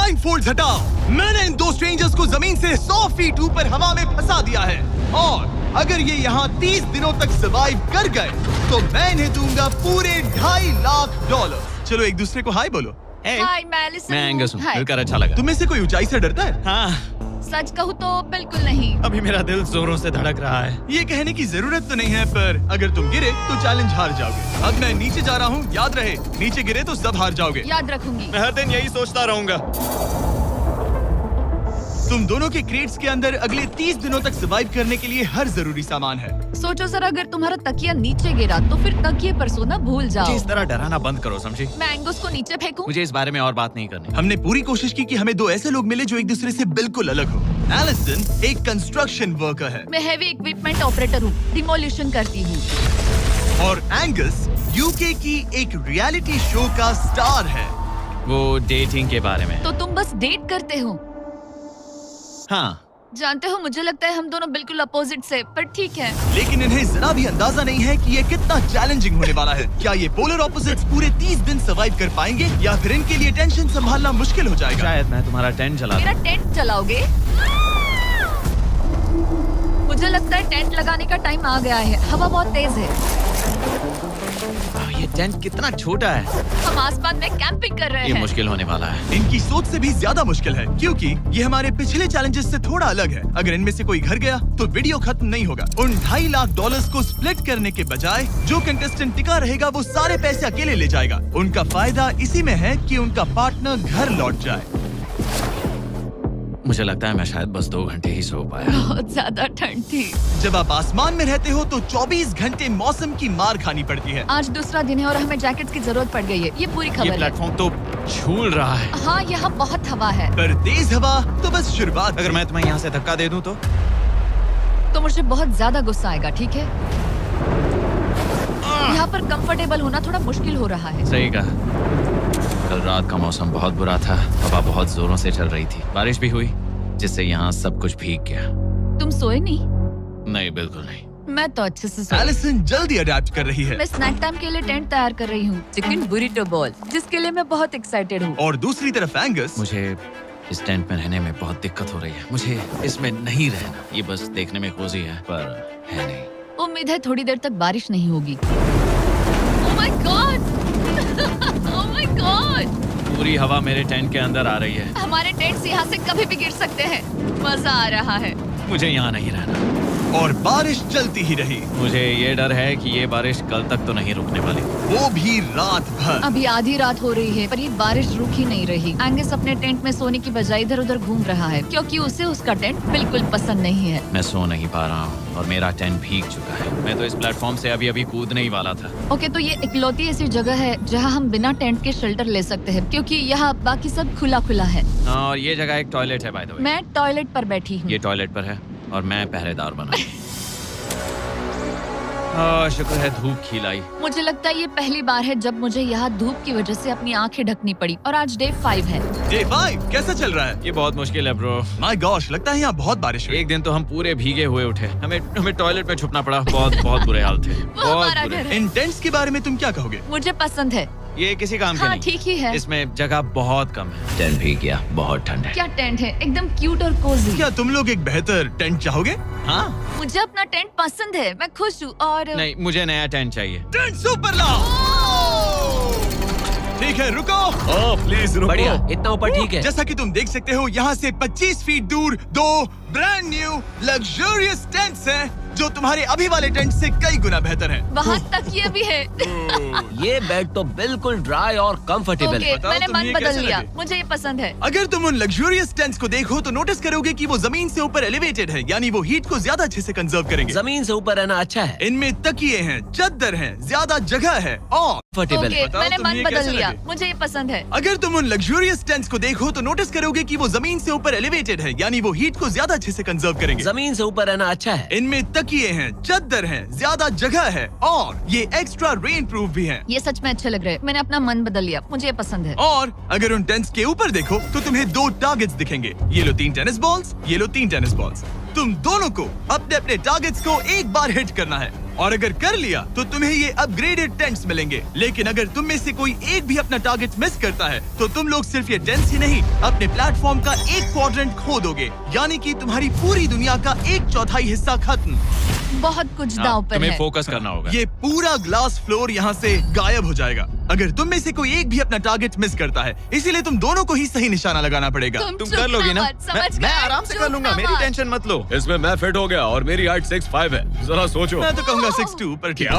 Blind folds हटाओ। मैंने इन दो स्ट्रेंजर्स को जमीन से 100 फीट ऊपर हवा में फंसा दिया है और अगर ये यहाँ 30 दिनों तक सर्वाइव कर गए तो मैं इन्हें दूंगा पूरे $2.5 लाख। चलो एक दूसरे को हाय बोलो। हाय मैं एलिसन मैं एंगस हूँ, हाय। मिलकर अच्छा लगा। तुम में से कोई ऊंचाई से डरता है? हाँ, सच कहूँ तो बिल्कुल नहीं। अभी मेरा दिल जोरों से धड़क रहा है। ये कहने की जरूरत तो नहीं है, पर अगर तुम गिरे तो चैलेंज हार जाओगे। अब मैं नीचे जा रहा हूँ, याद रहे नीचे गिरे तो सब हार जाओगे। याद रखूंगी। मैं हर दिन यही सोचता रहूंगा। तुम दोनों के क्रेट्स के अंदर अगले 30 दिनों तक सर्वाइव करने के लिए हर जरूरी सामान है। सोचो सर, अगर तुम्हारा तकिया नीचे गिरा तो फिर तकिए पर सोना भूल मुझे जाओ। इस तरह डराना बंद करो, समझी? मैं एंगस को नीचे फेंकूं? मुझे इस बारे में और बात नहीं करनी। हमने पूरी कोशिश की कि हमें दो ऐसे लोग मिले जो एक दूसरे से बिल्कुल अलग हो। एलिसन एक कंस्ट्रक्शन वर्कर है मैं हेवी इक्विपमेंट ऑपरेटर हूँ, डिमोलिशन करती हूँ। और एंगस यूके की एक रियलिटी शो का स्टार है। वो डेटिंग के बारे में। तो तुम बस डेट करते हो? हाँ, जानते हो, मुझे लगता है हम दोनों बिल्कुल अपोजिट से, पर ठीक है। लेकिन इन्हें जरा भी अंदाजा नहीं है कि ये कितना चैलेंजिंग होने वाला है। क्या ये पोलर ऑपोजिट्स पूरे 30 दिन सर्वाइव कर पाएंगे या फिर इनके लिए टेंशन संभालना मुश्किल हो जाएगा? शायद मैं तुम्हारा टेंट जला मेरा टेंट जलाओगे? मुझे लगता है टेंट लगाने का टाइम आ गया है। हवा बहुत तेज है। ये टेंट कितना छोटा है। हम आसमान में कैंपिंग कर रहे ये हैं। मुश्किल होने वाला है। इनकी सोच से भी ज्यादा मुश्किल है क्योंकि ये हमारे पिछले चैलेंजेस से थोड़ा अलग है। अगर इनमें से कोई घर गया तो वीडियो खत्म नहीं होगा। उन $2.5 लाख को स्प्लिट करने के बजाय जो कंटेस्टेंट टिका रहेगा वो सारे पैसे अकेले ले जाएगा। उनका फायदा इसी में है कि उनका पार्टनर घर लौट जाए। मुझे लगता है मैं शायद बस 2 घंटे ही सो पाया। बहुत ज्यादा ठंड थी। जब आप आसमान में रहते हो तो 24 घंटे मौसम की मार खानी पड़ती है। आज दूसरा दिन है और हमें जैकेट्स की जरूरत पड़ गई है। ये पूरी ये खबर है। प्लेटफॉर्म तो झूल रहा है। हाँ, यहाँ बहुत हवा है। पर तेज हवा तो बस शुरुआत। अगर मैं तुम्हें यहाँ से धक्का दे दूं तो मुझे बहुत ज्यादा गुस्सा आएगा, ठीक है? यहाँ पर कंफर्टेबल होना थोड़ा मुश्किल हो रहा है। सही कहा। कल रात का मौसम बहुत बुरा था। हवा बहुत जोरों से चल रही थी। बारिश भी हुई जिससे यहाँ सब कुछ भीग गया। तुम सोए नहीं? नहीं, बिल्कुल नहीं। मैं तो अच्छे से सोई। एलिसन जल्दी अडेप्ट कर रही है मैं स्नैक टाइम के लिए टेंट तैयार कर रही हूँ, चिकन बुरिटो बॉल, जिसके लिए मैं बहुत एक्साइटेड हूँ। और दूसरी तरफ एंगस। मुझे इस टेंट में रहने में बहुत दिक्कत हो रही है। मुझे इसमें नहीं रहना। ये बस देखने में कोजी है पर है नहीं। उम्मीद है थोड़ी देर तक बारिश नहीं होगी। Oh my God! Oh my God! पूरी हवा मेरे टेंट के अंदर आ रही है। हमारे टेंट्स यहाँ से कभी भी गिर सकते हैं। मजा आ रहा है। मुझे यहाँ नहीं रहना। और बारिश चलती ही रही, मुझे ये डर है कि ये बारिश कल तक तो नहीं रुकने वाली। वो भी रात भर। अभी आधी रात हो रही है पर ये बारिश रुक ही नहीं रही। एंगस अपने टेंट में सोने की बजाय इधर उधर घूम रहा है क्योंकि उसे उसका टेंट बिल्कुल पसंद नहीं है। मैं सो नहीं पा रहा हूँ और मेरा टेंट भीग चुका है। मैं तो इस प्लेटफॉर्म से अभी कूदने ही वाला था। ओके, तो ये इकलौती ऐसी जगह है जहाँ हम बिना टेंट के शेल्टर ले सकते हैं क्योंकि यहाँ बाकी सब खुला खुला है। और ये जगह एक टॉयलेट है बाय द वे। मैं टॉयलेट पर बैठी हूँ। ये टॉयलेट पर है और मैं पहरेदार बना। शुक्र है धूप खिलाई। मुझे लगता है ये पहली बार है जब मुझे यहाँ धूप की वजह से अपनी आंखें ढकनी पड़ी। और आज डे 5 है। डे 5 कैसा चल रहा है? ये बहुत मुश्किल है ब्रो। माय गॉश, लगता है यहाँ बहुत बारिश हुई। एक दिन तो हम पूरे भीगे हुए उठे। हमें टॉयलेट में छुपना पड़ा। बहुत बुरे हाल थे। वो हमारा घर है। इन टेंट्स के बारे में तुम क्या कहोगे? मुझे पसंद है। ये किसी काम के हाँ, नहीं। ठीक ही है। इसमें जगह बहुत कम है। टेंट भीग गया, बहुत ठंड है। क्या टेंट है, एकदम क्यूट और कोजी। क्या तुम लोग एक बेहतर टेंट चाहोगे? हाँ? मुझे अपना टेंट पसंद है, मैं खुश हूँ। और नहीं, मुझे नया टेंट चाहिए। टेंट सुपर लाओ। ठीक है, रुको। प्लीज रुको। बढ़िया, इतना ऊपर ठीक है। जैसा कि तुम देख सकते हो यहाँ से 25 फीट दूर 2 ब्रांड न्यू लग्जरियस टेंट्स हैं जो तुम्हारे अभी वाले टेंट से कई गुना बेहतर हैं। वहाँ तक ये भी है। ये बेड तो बिल्कुल ड्राई और कंफर्टेबल ओके, है। बताओ मैंने तुम्हें मन ये बदल कैसे लिया। लगे? मुझे ये पसंद है। अगर तुम उन लग्जरियस टेंट्स को देखो तो नोटिस करोगे कि वो जमीन से ऊपर एलिवेटेड है, यानी वो हीट को ज्यादा अच्छे से कंजर्व करेंगे। जमीन से ऊपर रहना अच्छा है। इनमें तकिए हैं, चद्दर हैं, ज्यादा जगह है और कंफर्टेबल ओके, है। बताओ मैंने तुम्हें मन ये बदल कैसे लिया। लगे? मुझे ये पसंद है। अगर तुम उन लग्जरियस टेंट्स को देखो तो नोटिस करोगे कि वो जमीन से ऊपर एलिवेटेड है, यानी वो हीट को ज्यादा अच्छे से कंजर्व करेंगे। जमीन से ऊपर रहना अच्छा है। इनमें तकिए हैं, चद्दर हैं, ज्यादा जगह है और ये एक्स्ट्रा रेन प्रूफ भी हैं। ये सच में अच्छे लग रहे हैं। मैंने अपना मन बदल लिया, मुझे ये पसंद है। और अगर उन टेंट्स के ऊपर देखो तो तुम्हें 2 टारगेट्स दिखेंगे। ये लो 3 टेनिस बॉल्स। तुम दोनों को अपने अपने टारगेट्स को एक बार हिट करना है। और अगर कर लिया तो तुम्हें ये अपग्रेडेड टेंट्स मिलेंगे। लेकिन अगर तुम में से कोई एक भी अपना टारगेट मिस करता है तो तुम लोग सिर्फ ये टेंट्स ही नहीं, अपने प्लेटफॉर्म का एक क्वाड्रेंट खो दोगे, यानी कि तुम्हारी पूरी दुनिया का 1/4 हिस्सा खत्म। बहुत कुछ दांव पर तुम्हें है। फोकस करना होगा। ये पूरा ग्लास फ्लोर यहाँ से गायब हो जाएगा अगर तुम में से कोई एक भी अपना टारगेट मिस करता है, इसीलिए तुम दोनों को ही सही निशाना लगाना पड़ेगा। तुम चुप कर लोगी ना? मत, समझ मैं गए? आराम से चुप कर लूंगा, ना मेरी मत। टेंशन मत लो। इसमें मैं फिट हो गया और मेरी हाइट 6'5" है। जरा सोचो। मैं तो कहूँगा 6'2", पर क्या?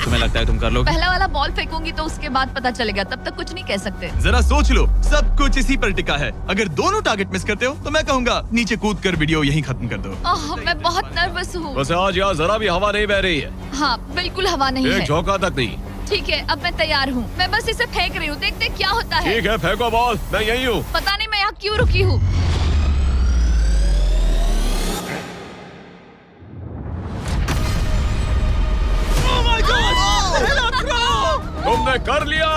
तुम्हें लगता है तुम कर लोगे? पहला वाला बॉल फेंकूंगी तो उसके बाद पता चलेगा, तब तक कुछ नहीं कह सकते। जरा सोच लो, सब कुछ इसी पर टिका है। अगर दोनों टारगेट मिस करते हो तो मैं कहूँगा नीचे कूद कर वीडियो यहीं खत्म कर दो। ओह, मैं बहुत नर्वस हूँ। बस आज यहाँ जरा भी हवा नहीं बह रही है, हाँ, बिल्कुल हवा नहीं एक है। झोंका तक नहीं। ठीक है, अब मैं तैयार हूँ। मैं बस इसे फेंक रही हूँ, देखते क्या होता है। ठीक है, फेंको बॉल, मैं यही हूँ। पता नहीं मैं यहाँ क्यों रुकी हूँ। तुमने कर लिया।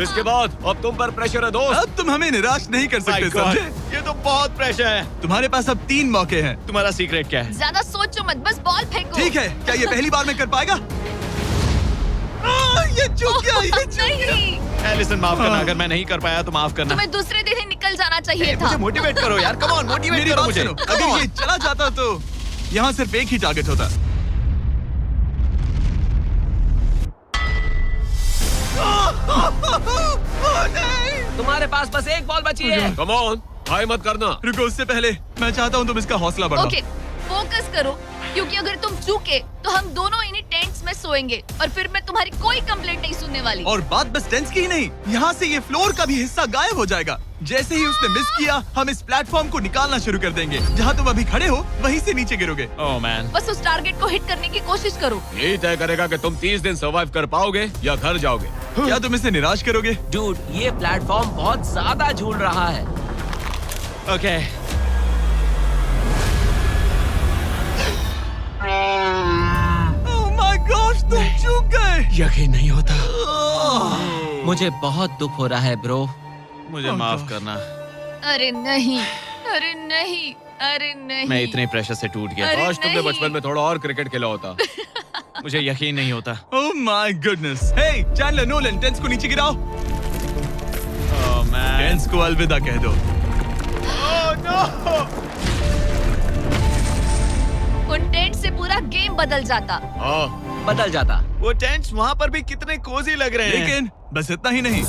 इसके बाद अब तुम पर प्रेशर है दोस्त। अब तुम हमें निराश नहीं कर सकते, समझे? ये तो बहुत प्रेशर है। तुम्हारे पास अब 3 मौके हैं। तुम्हारा सीक्रेट क्या है? ज्यादा सोचो मत, बस बॉल फेंको। ठीक है, क्या ये पहली बार में कर पाएगा? ये चूक गया, ये चूक गया। नहीं, एलिसन माफ करना, अगर मैं नहीं कर पाया तो माफ करना। तुम्हें दूसरे दिन ही निकल जाना चाहिए था। मुझे मोटिवेट करो यार, कम ऑन, मोटिवेट मेरी करो बात मुझे। सुनो, अगर ये चला जाता तो यहाँ सिर्फ एक ही टारगेट होता। तुम्हारे पास बस एक बॉल बची है। कम ऑन, हाई मत करना। रुको, उससे पहले मैं चाहता हूँ तुम इसका हौसला बढ़ाओ। ओके, फोकस करो, क्योंकि अगर तुम चूके तो हम दोनों इन्हीं टेंट्स में सोएंगे और फिर मैं तुम्हारी कोई कंप्लेंट नहीं सुनने वाली। और बात बस टेंस की ही नहीं, यहाँ से ये फ्लोर का भी हिस्सा गायब हो जाएगा। जैसे ही उसने मिस किया, हम इस प्लेटफॉर्म को निकालना शुरू कर देंगे। जहाँ तुम अभी खड़े हो, वहीं से नीचे गिरोगे। ओह मैन, बस उस टारगेट को हिट करने की कोशिश करो। यही तय करेगा कि तुम 30 दिन सर्वाइव कर पाओगे या घर जाओगे। क्या तुम इसे निराश करोगे? डूड, ये प्लेटफॉर्म बहुत ज्यादा झूल रहा है। ओके। ओह माय गॉश, तुम चूक गए। यकीन नहीं होता। मुझे बहुत दुख हो रहा है ब्रो। मुझे माफ करना, अरे नहीं, अरे नहीं, अरे नहीं। मैं इतने प्रेशर से टूट गया। अरे काश तुमने नहीं। बचपन में थोड़ा और क्रिकेट खेला होता। मुझे यकीन नहीं होता। Oh my goodness. Hey Chandler Nolan, टेंस को नीचे गिराओ। ओह मैन, टेंस को अलविदा कह दो। उन टेंट से पूरा गेम बदल जाता। हाँ, बदल जाता। वो टेंट्स वहाँ पर भी कितने कोजी लग रहे हैं। लेकिन बस इतना ही नहीं,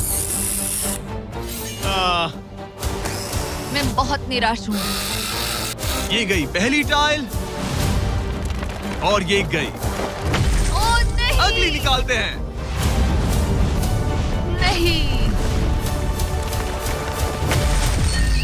मैं बहुत निराश हूँ। ये गई पहली टाइल और ये गई। ओह नहीं, अगली निकालते हैं। नहीं।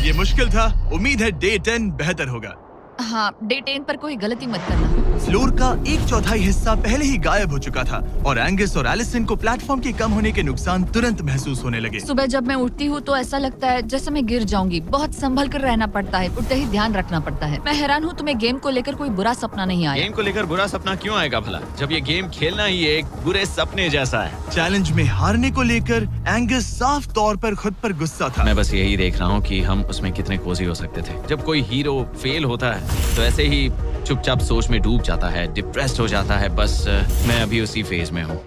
ये मुश्किल था, उम्मीद है डे 10 बेहतर होगा। हाँ, डे 10 पर कोई गलती मत करना। फ्लोर का 1/4 हिस्सा पहले ही गायब हो चुका था और एंगस और एलिसन को प्लेटफॉर्म के कम होने के नुकसान तुरंत महसूस होने लगे। सुबह जब मैं उठती हूँ तो ऐसा लगता है जैसे मैं गिर जाऊंगी। बहुत संभल कर रहना पड़ता है, उठते ही ध्यान रखना पड़ता है। मैं हैरान हूँ तुम्हें गेम को लेकर कोई बुरा सपना नहीं आया। गेम को लेकर बुरा सपना क्यों आएगा भला, जब ये गेम खेलना ही एक बुरे सपने जैसा है। चैलेंज में हारने को लेकर एंगस साफ तौर पर खुद पर गुस्सा था। मैं बस यही देख रहा हूँ कि हम उसमें कितने कोजी हो सकते थे। जब कोई हीरो फेल होता है तो ऐसे ही चुपचाप सोच में डूब जाता है, डिप्रेस्ड हो जाता है। बस मैं अभी उसी फेज में हूँ।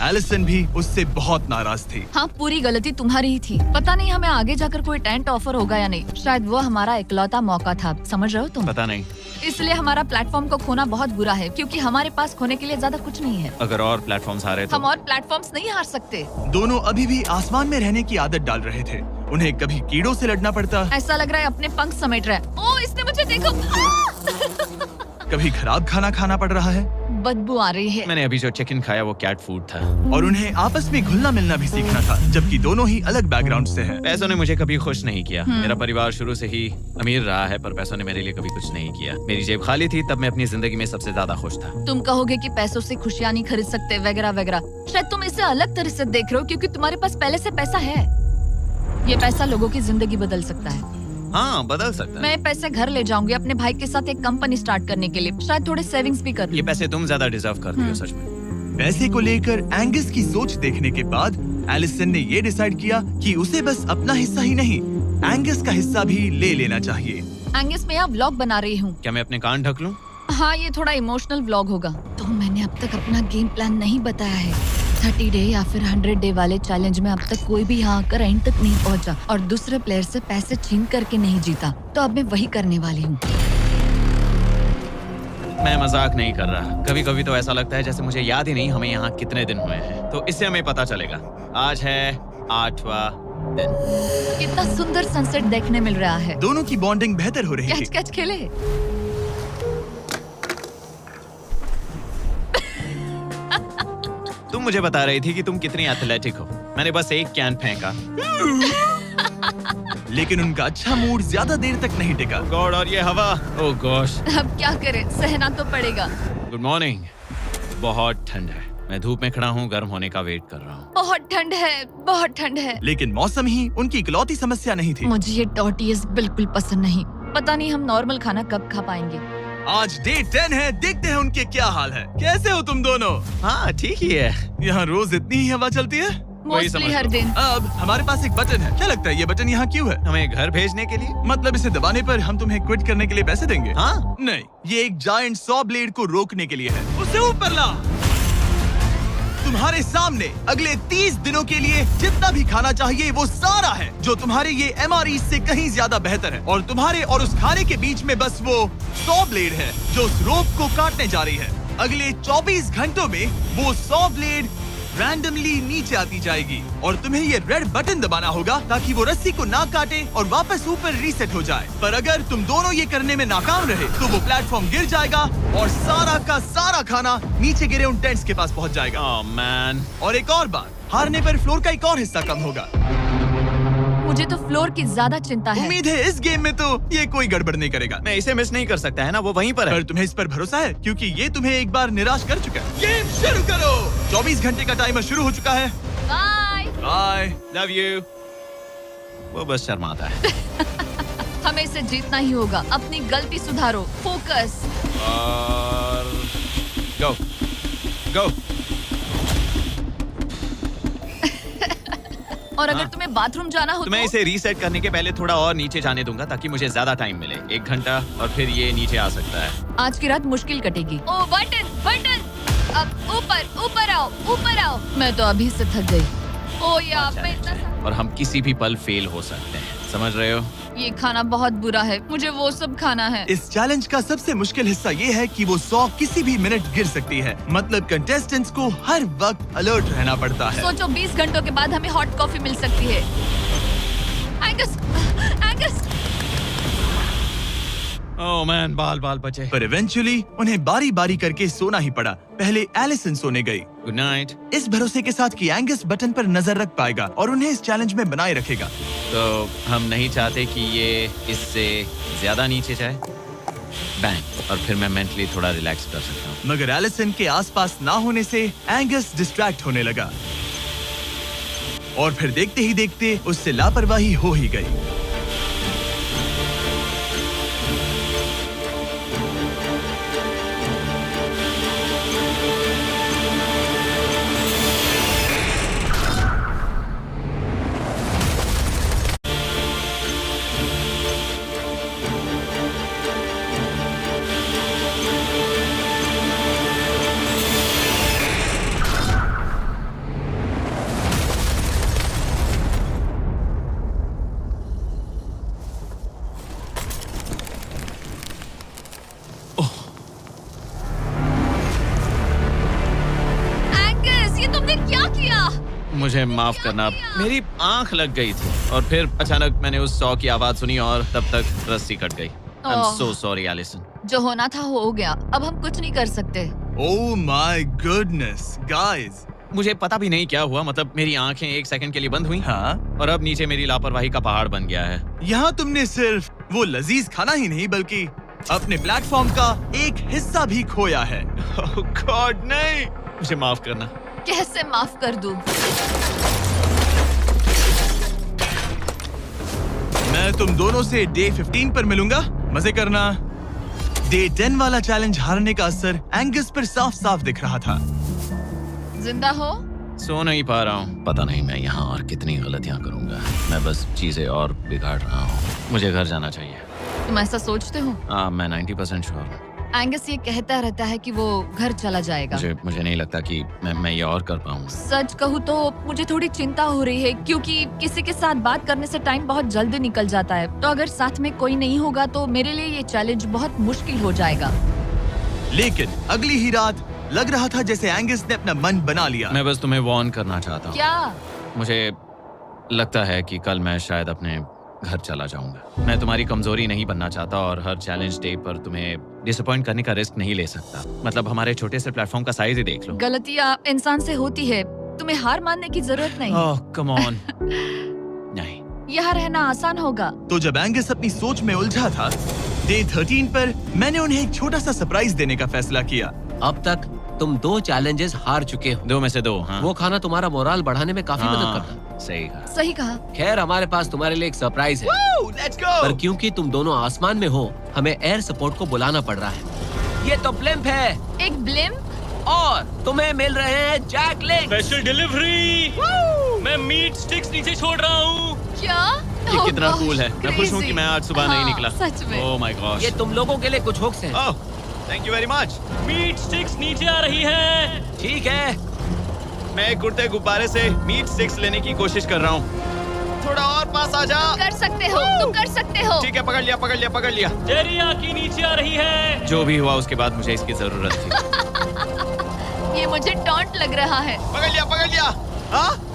एलिसन भी उससे बहुत नाराज थी। हाँ, पूरी गलती तुम्हारी ही थी। पता नहीं हमें आगे जाकर कोई टेंट ऑफर होगा या नहीं। शायद वो हमारा इकलौता मौका था, समझ रहे हो तुम? पता नहीं, इसलिए हमारा प्लेटफॉर्म को खोना बहुत बुरा है, क्योंकि हमारे पास खोने के लिए ज्यादा कुछ नहीं है। अगर और प्लेटफॉर्म्स आ रहे तो हम और प्लेटफॉर्म्स नहीं हार सकते। दोनों अभी भी आसमान में रहने की आदत डाल रहे थे। उन्हें कभी कीड़ों से लड़ना पड़ता, ऐसा लग रहा है अपने पंख समेट रहा है। ओह, इसने मुझे देखो। कभी खराब खाना खाना पड़ रहा है बदबू आ रही है। मैंने अभी जो चिकन खाया वो कैट फूड था। और उन्हें आपस में घुलना मिलना भी सीखना था, जबकि दोनों ही अलग बैकग्राउंड से हैं। पैसों ने मुझे कभी खुश नहीं किया। मेरा परिवार शुरू से ही अमीर रहा है, पर पैसों ने मेरे लिए कभी कुछ नहीं किया। मेरी जेब खाली थी तब मैं अपनी जिंदगी में सबसे ज्यादा खुश था। तुम कहोगे कि पैसों से खुशियां नहीं खरीद सकते वगैरह वगैरह। शायद तुम इसे अलग तरह से देख रहे हो, क्योंकि तुम्हारे पास पहले से पैसा है। ये पैसा लोगों की जिंदगी बदल सकता है। हाँ, बदल सकता है। मैं पैसे घर ले जाऊंगी अपने भाई के साथ एक कंपनी स्टार्ट करने के लिए। शायद थोड़े सेविंग्स भी कर लूं। ये पैसे तुम ज्यादा डिजर्व करती हो, सच में। पैसे को लेकर एंगस की सोच देखने के बाद एलिसन ने ये डिसाइड किया कि उसे बस अपना हिस्सा ही नहीं, एंगस का हिस्सा भी ले लेना चाहिए। एंगस मैं यहाँ व्लॉग बना रही हूँ। क्या मैं अपने कान ढक लूं? हाँ, ये थोड़ा इमोशनल व्लॉग होगा। तो मैंने अब तक अपना गेम प्लान नहीं बताया है। 30 डे या फिर 100 डे वाले चैलेंज में अब तक कोई भी यहाँ आकर एंड तक नहीं पहुँचा और दूसरे प्लेयर से पैसे छीन करके नहीं जीता। तो अब मैं वही करने वाली हूँ। मैं मजाक नहीं कर रहा। कभी कभी तो ऐसा लगता है जैसे मुझे याद ही नहीं हमें यहाँ कितने दिन हुए हैं। तो इससे हमें पता चलेगा। आज है 8वां दिन। कितना सुंदर सनसेट देखने मिल रहा है। दोनों की बॉन्डिंग बेहतर हो रही कैच थी। कैच खेले। तुम मुझे बता रही थी कि तुम कितनी एथलेटिक हो। मैंने बस एक कैन फेंका। लेकिन उनका अच्छा मूड ज्यादा देर तक नहीं टिका। गॉड, और ये हवा। ओह गॉश। अब क्या करें, सहना तो पड़ेगा। Good morning. बहुत ठंड है। मैं धूप में खड़ा हूँ, गर्म होने का वेट कर रहा हूँ। बहुत ठंड है, बहुत ठंड है। लेकिन मौसम ही उनकी इकलौती समस्या नहीं थी। मुझे ये टॉर्टियस बिल्कुल पसंद नहीं। पता नहीं हम नॉर्मल खाना कब खा पाएंगे। आज डे 10 है, देखते हैं उनके क्या हाल है। कैसे हो तुम दोनों? हाँ ठीक ही है। यहाँ रोज इतनी ही हवा चलती है? वही मोस्टली समझ हर लो। दिन। अब हमारे पास एक बटन है। क्या लगता है ये बटन यहाँ क्यों है? हमें घर भेजने के लिए? मतलब इसे दबाने पर हम तुम्हें क्विट करने के लिए पैसे देंगे? हाँ। नहीं, ये एक जायंट सॉ ब्लेड को रोकने के लिए है। उसे ऊपर ला। तुम्हारे सामने अगले 30 दिनों के लिए जितना भी खाना चाहिए वो सारा है, जो तुम्हारे ये MRE से कहीं ज्यादा बेहतर है। और तुम्हारे और उस खाने के बीच में बस वो सॉ ब्लेड है जो उस रोप को काटने जा रही है। अगले 24 घंटों में वो सॉ ब्लेड रैंडमली नीचे आती जाएगी और तुम्हें ये रेड बटन दबाना होगा ताकि वो रस्सी को ना काटे और वापस ऊपर रीसेट हो जाए। पर अगर तुम दोनों ये करने में नाकाम रहे तो वो प्लेटफॉर्म गिर जाएगा और सारा का सारा खाना नीचे गिरे उन टेंट्स के पास पहुंच जाएगा। Oh man. और एक और बात, हारने पर फ्लोर का एक और हिस्सा कम होगा। मुझे तो फ्लोर की ज्यादा चिंता है। उम्मीद है इस गेम में तो ये कोई गड़बड़ नहीं करेगा। मैं इसे मिस नहीं कर सकता है ना, वो वहीं पर है। पर तुम्हें इस पर भरोसा है क्योंकि ये तुम्हें एक बार निराश कर चुका है। गेम शुरू करो। 24 घंटे का टाइमर शुरू हो चुका है। बाय। बाय। Love you. वो बस शर्माता है। हमें इसे जीतना ही होगा। अपनी गलती सुधारो। फोकस। और गो गो। और अगर तुम्हें बाथरूम जाना हो तो मैं इसे रीसेट करने के पहले थोड़ा और नीचे जाने दूंगा ताकि मुझे ज्यादा टाइम मिले। 1 घंटा और फिर ये नीचे आ सकता है। आज की रात मुश्किल कटेगी। ओ बटन बटन। अब ऊपर ऊपर आओ, ऊपर आओ। मैं तो अभी से थक गई। ओ यार, मैं इतना और हम किसी भी पल फेल हो सकते हैं, समझ रहे हो? ये खाना बहुत बुरा है। मुझे वो सब खाना है। इस चैलेंज का सबसे मुश्किल हिस्सा ये है कि वो 100 किसी भी मिनट गिर सकती है। मतलब कंटेस्टेंट्स को हर वक्त अलर्ट रहना पड़ता है। सोचो 20 घंटों के बाद हमें हॉट कॉफी मिल सकती है। Angus, Angus. ओह मैन, बाल बाल बचे। पर इवेंचुअली उन्हें बारी बारी करके सोना ही पड़ा। पहले एलिसन सोने गई, गुड नाइट। इस भरोसे के साथ कि एंगस बटन पर नजर रख पाएगा और उन्हें इस चैलेंज में बनाए रखेगा। तो हम नहीं चाहते कि ये इससे ज्यादा नीचे जाए। बैंग। और फिर मैं मेंटली थोड़ा रिलैक्स कर सकता हूँ। मगर एलिसन के आसपास ना होने से एंगस डिस्ट्रैक्ट होने लगा और फिर देखते ही देखते उससे लापरवाही हो ही गई। मुझे माफ करना, मेरी आंख लग गई थी और फिर अचानक मैंने उस सॉ की आवाज सुनी और तब तक रस्सी कट गई। I am so sorry Allison. जो होना था हो गया। अब हम कुछ नहीं कर सकते। ओह माय गुडनेस गाइस, मुझे पता भी नहीं क्या हुआ। मतलब मेरी आंखें 1 सेकंड के लिए बंद हुई। हाँ, और अब नीचे मेरी लापरवाही का पहाड़ बन गया है। यहाँ तुमने सिर्फ वो लजीज खाना ही नहीं बल्कि अपने प्लेटफॉर्म का एक हिस्सा भी खोया है। ओह गॉड, नहीं। मुझे माफ करना। कैसे माफ कर दूं? मैं तुम दोनों से डे 15 पर मिलूंगा। मजे करना। डे 10 वाला चैलेंज हारने का असर एंगस पर साफ साफ दिख रहा था। जिंदा हो? सो नहीं पा रहा हूँ। पता नहीं मैं यहाँ और कितनी गलतियाँ करूँगा। मैं बस चीजें और बिगाड़ रहा हूँ। मुझे घर जाना चाहिए। तुम ऐसा सोचते हो? हाँ, मैं 90% श्योर हूँ। एंगस ये कहता रहता है कि वो घर चला जाएगा। मुझे नहीं लगता कि मैं ये और कर पाऊंगा। सच कहूँ तो मुझे थोड़ी चिंता हो रही है, क्योंकि किसी के साथ बात करने से टाइम बहुत जल्दी निकल जाता है। तो अगर साथ में कोई नहीं होगा तो मेरे लिए ये चैलेंज बहुत मुश्किल हो जाएगा। लेकिन अगली ही रात लग रहा था जैसे एंगस ने अपना मन बना लिया। मैं बस तुम्हें वार्न करना चाहता हूँ। क्या? मुझे लगता है कि कल मैं शायद अपने घर चला जाऊंगा। मैं तुम्हारी कमजोरी नहीं बनना चाहता और हर चैलेंज डे पर तुम्हें डिसअपॉइंट करने का रिस्क नहीं ले सकता। मतलब हमारे छोटे से प्लेटफॉर्म का साइज ही देख लो। गलतियाँ इंसान से होती है, तुम्हें हार मानने की जरूरत नहीं। ओह कम ऑन। नहीं, यहाँ रहना आसान होगा। तो जब एंगस अपनी सोच में उलझा था, डे 13 पर मैंने उन्हें एक छोटा सा सरप्राइज देने का फैसला किया। अब तक तुम 2 चैलेंजेस हार चुके हो। 2 में से 2। हाँ, वो खाना तुम्हारा मोराल बढ़ाने में काफी मदद करता है। सही कहा। सही कहा। खैर, हमारे पास तुम्हारे लिए एक सरप्राइज है। Let's go. पर क्योंकि तुम दोनों आसमान में हो, हमें एयर सपोर्ट को बुलाना पड़ रहा है। ये तो ब्लिम्प है एक ब्लिम? और तुम्हें मिल रहे हैं जैक लिंक्स। Special delivery. मैं मीट स्टिक्स नीचे छोड़ रहा हूँ। क्या? ये Oh कितना gosh, कूल है। मैं खुश हूँ कि crazy। मैं आज सुबह नहीं हाँ, निकला। सच में। Oh my gosh. ये तुम लोगों के लिए कुछ हुक्स हैं। Oh, thank you very much. Meat sticks नीचे आ रही है। ठीक है, मैं एक उड़ते गुब्बारे से मीट स्टिक्स लेने की कोशिश कर रहा हूँ। थोड़ा और पास आ जा। कर सकते हो, तुम कर सकते हो। ठीक है, पकड़ लिया, पकड़ लिया, पकड़ लिया। टेरियाकी नीचे आ रही है। जो भी हुआ उसके बाद मुझे इसकी जरूरत थी। ये मुझे टॉन्ट लग रहा है। पकड़ लिया, पकड़ लिया। हाँ?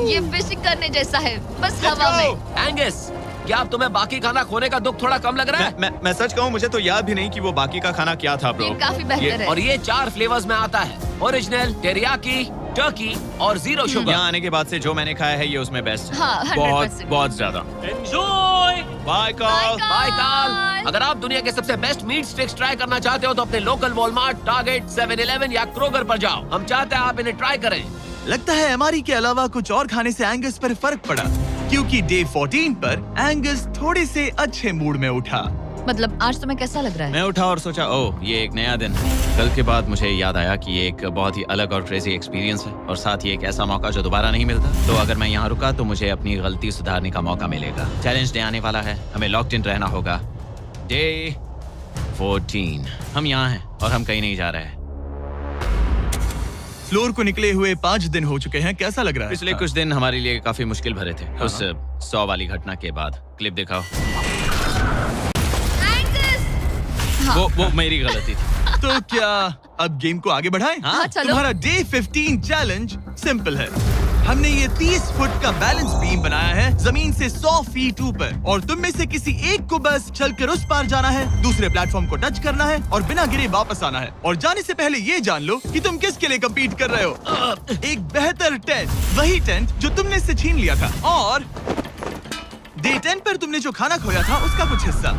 ये फिशिंग करने जैसा है, बस हवा में। एंगस, क्या अब तुम्हें बाकी खाना खोने का दुख थोड़ा कम लग रहा है? मैं सच कहूँ, मुझे तो याद भी नहीं कि वो बाकी का खाना क्या था ब्रो। ये काफी बेहतर है। और ये 4 फ्लेवर्स में आता है, ओरिजिनल, टेरियाकी, टर्की और 0 शुगर। यहाँ आने के बाद से जो मैंने खाया है ये उसमें बेस्ट है। हाँ, 100%। बहुत बहुत ज्यादा। एंजॉय। Bye call. बाय काल। अगर आप दुनिया के सबसे बेस्ट मीट स्टिक्स ट्राई करना चाहते हो तो अपने लोकल वॉलमार्ट, टारगेट, 7-Eleven या क्रोगर पर जाओ। हम चाहते हैं आप इन्हें ट्राई करें। लगता है एमआरई के अलावा कुछ और खाने से एंगस पर फर्क पड़ा, क्योंकि डे 14 पर एंगस थोड़े से अच्छे मूड में उठा। मतलब आज तुम्हें कैसा लग रहा है? मैं उठा और सोचा, ओह ये एक नया दिन है। कल के बाद मुझे याद आया कि ये एक बहुत ही अलग और क्रेजी एक्सपीरियंस है और साथ ही एक ऐसा मौका जो दोबारा नहीं मिलता। तो अगर मैं यहाँ रुका तो मुझे अपनी गलती सुधारने का मौका मिलेगा। चैलेंज डे आने वाला है, हमें लॉक्ड इन रहना होगा। डे 14 हम यहाँ हैं और हम कहीं नहीं जा रहे हैं। फ्लोर को निकले हुए 5 दिन हो चुके हैं। कैसा लग रहा है? पिछले कुछ दिन हमारे लिए काफी मुश्किल भरे थे। उस 100 वाली घटना के बाद। क्लिप दिखाओ। हाँ। वो मेरी गलती थी। तो क्या अब गेम को आगे बढ़ाएं? हाँ, चलो। तुम्हारा डे 15 चैलेंज सिंपल है। हमने ये 30 फुट का बैलेंस बीम बनाया है जमीन से 100 फीट ऊपर, और तुम में से किसी एक को बस चलकर उस पार जाना है, दूसरे प्लेटफॉर्म को टच करना है और बिना गिरे वापस आना है। और जाने से पहले ये जान लो कि तुम किसके लिए कम्पीट कर रहे हो। एक बेहतर टेंट, वही टेंट जो तुमने इससे छीन लिया था, और डे 10 पर तुमने जो खाना खोया था उसका कुछ हिस्सा।